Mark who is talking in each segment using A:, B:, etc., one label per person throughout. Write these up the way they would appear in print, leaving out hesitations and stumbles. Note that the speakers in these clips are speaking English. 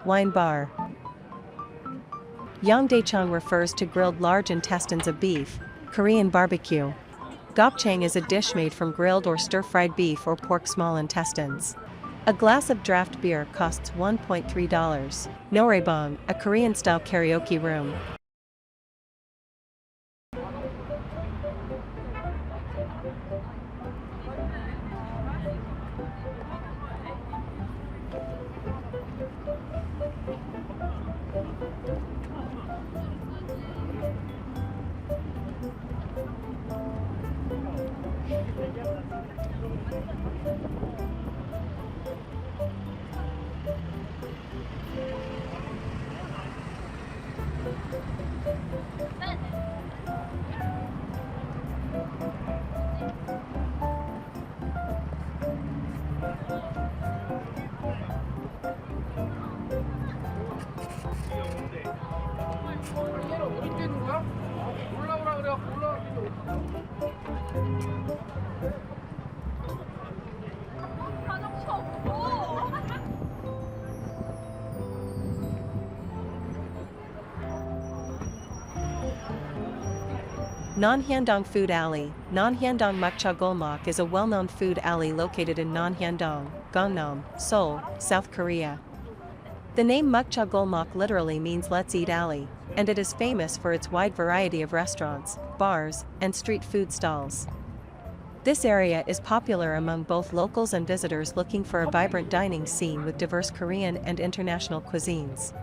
A: wine bar. Yeongdaechang refers to grilled large intestines of beef, Korean barbecue. Gopchang is a dish made from grilled or stir-fried beef or pork small intestines. A glass of draft beer costs $1.3. Noraebang, a Korean-style karaoke room. Nonhyeon-dong Food Alley. Nonhyeon-dong Meokja Golmok is a well-known food alley located in Nonhyeon-dong, Gangnam, Seoul, South Korea. The name Meokja Golmok literally means "let's eat alley," and it is famous for its wide variety of restaurants, bars, and street food stalls. This area is popular among both locals and visitors looking for a vibrant dining scene with diverse Korean and international cuisines.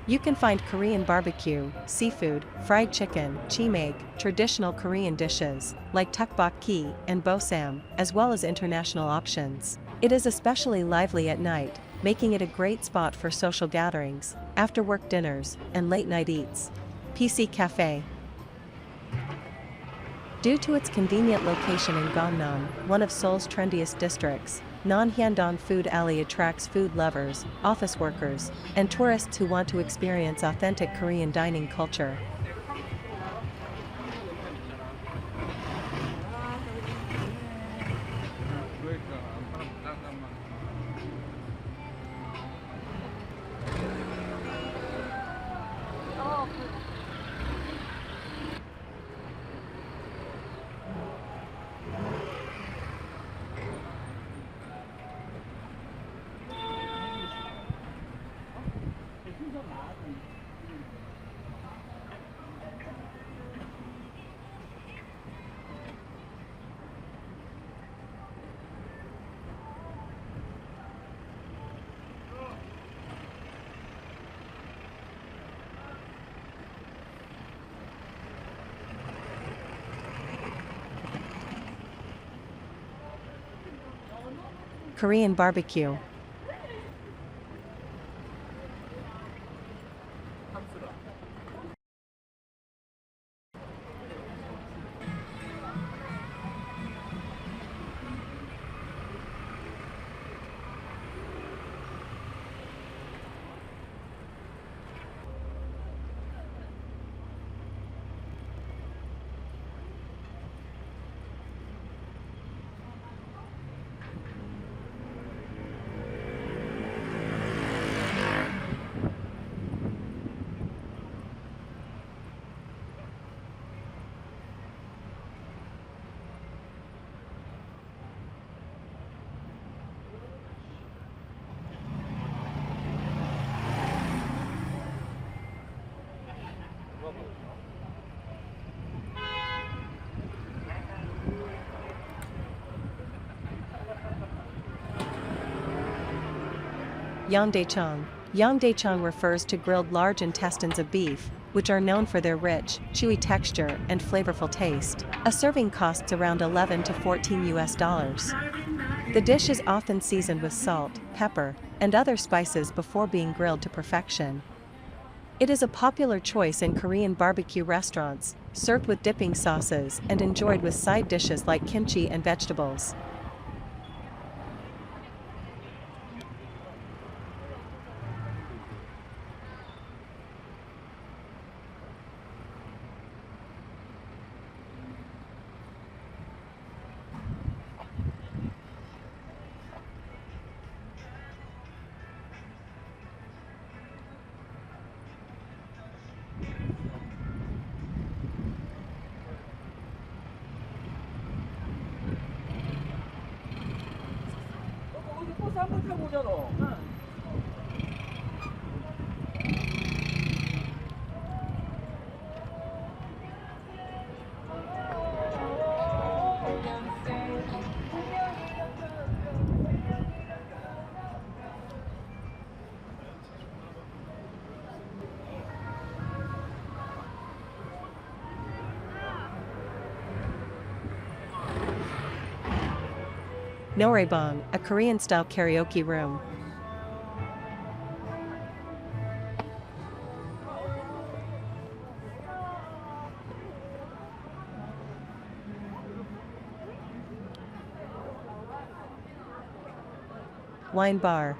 A: You can find Korean barbecue, seafood, fried chicken, chimaek, traditional Korean dishes, like tteokbokki and bossam, as well as international options. It is especially lively at night, making it a great spot for social gatherings, after-work dinners, and late-night eats. PC Cafe. Due to its convenient location in Gangnam, one of Seoul's trendiest districts, Nonhyeondong Food Alley attracts food lovers, office workers, and tourists who want to experience authentic Korean dining culture. Korean barbecue. Yeongdaechang. Yeongdaechang refers to grilled large intestines of beef, which are known for their rich, chewy texture and flavorful taste. A serving costs around $11 to $14. The dish is often seasoned with salt, pepper, and other spices before being grilled to perfection. It is a popular choice in Korean barbecue restaurants, served with dipping sauces and enjoyed with side dishes like kimchi and vegetables. Noraebang, a Korean-style karaoke room. Wine bar.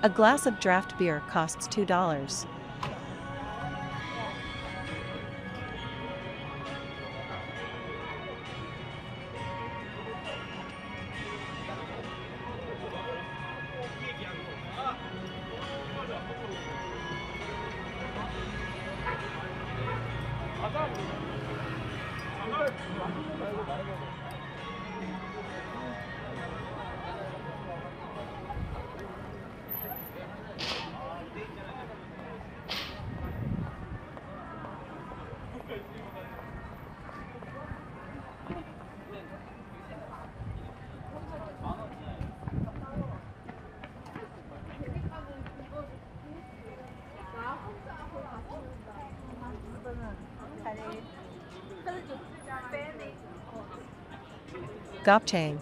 A: A glass of draft beer costs $2. Gopchang.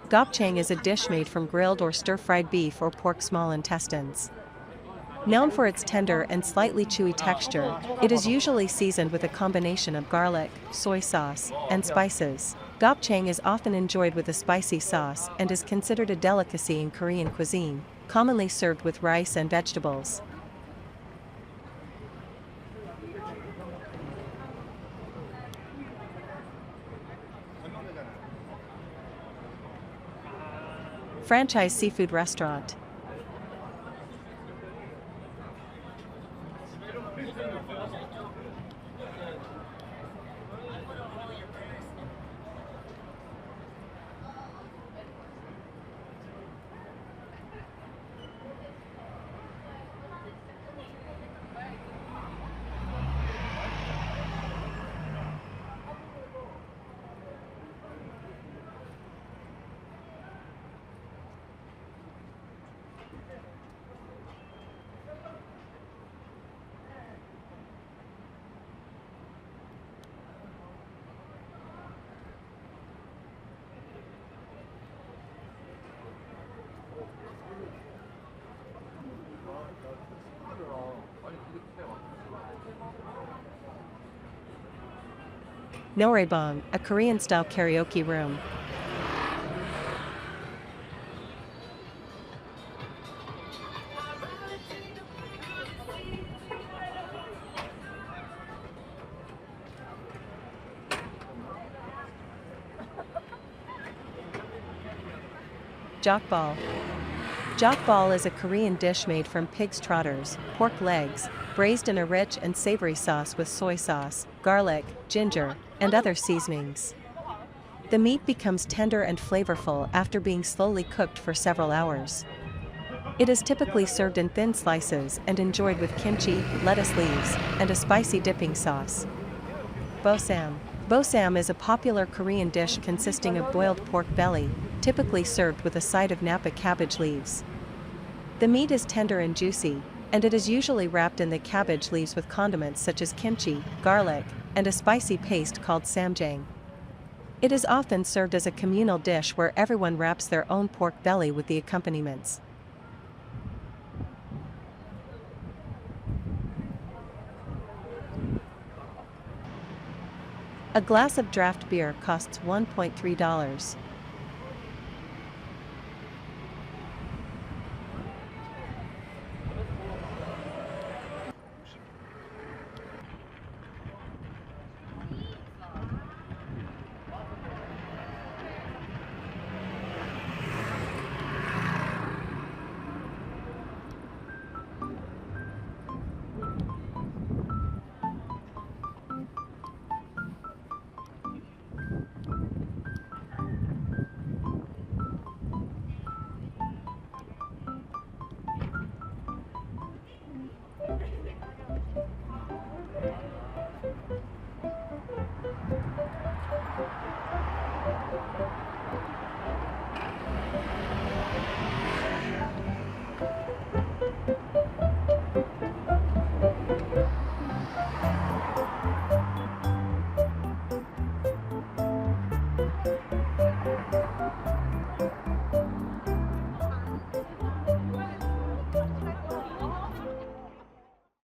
A: Gopchang is a dish made from grilled or stir-fried beef or pork small intestines. Known for its tender and slightly chewy texture, it is usually seasoned with a combination of garlic, soy sauce, and spices. Gopchang is often enjoyed with a spicy sauce and is considered a delicacy in Korean cuisine, commonly served with rice and vegetables. Franchise seafood restaurant. Noraebang, a Korean-style karaoke room. Jokbal. Jokbal is a Korean dish made from pig's trotters, pork legs, braised in a rich and savory sauce with soy sauce, garlic, ginger, and other seasonings. The meat becomes tender and flavorful after being slowly cooked for several hours. It is typically served in thin slices and enjoyed with kimchi, lettuce leaves, and a spicy dipping sauce. Bossam. Bossam is a popular Korean dish consisting of boiled pork belly, typically served with a side of napa cabbage leaves. The meat is tender and juicy, and it is usually wrapped in the cabbage leaves with condiments such as kimchi, garlic, and a spicy paste called samjang. It is often served as a communal dish where everyone wraps their own pork belly with the accompaniments. A glass of draft beer costs $1.3.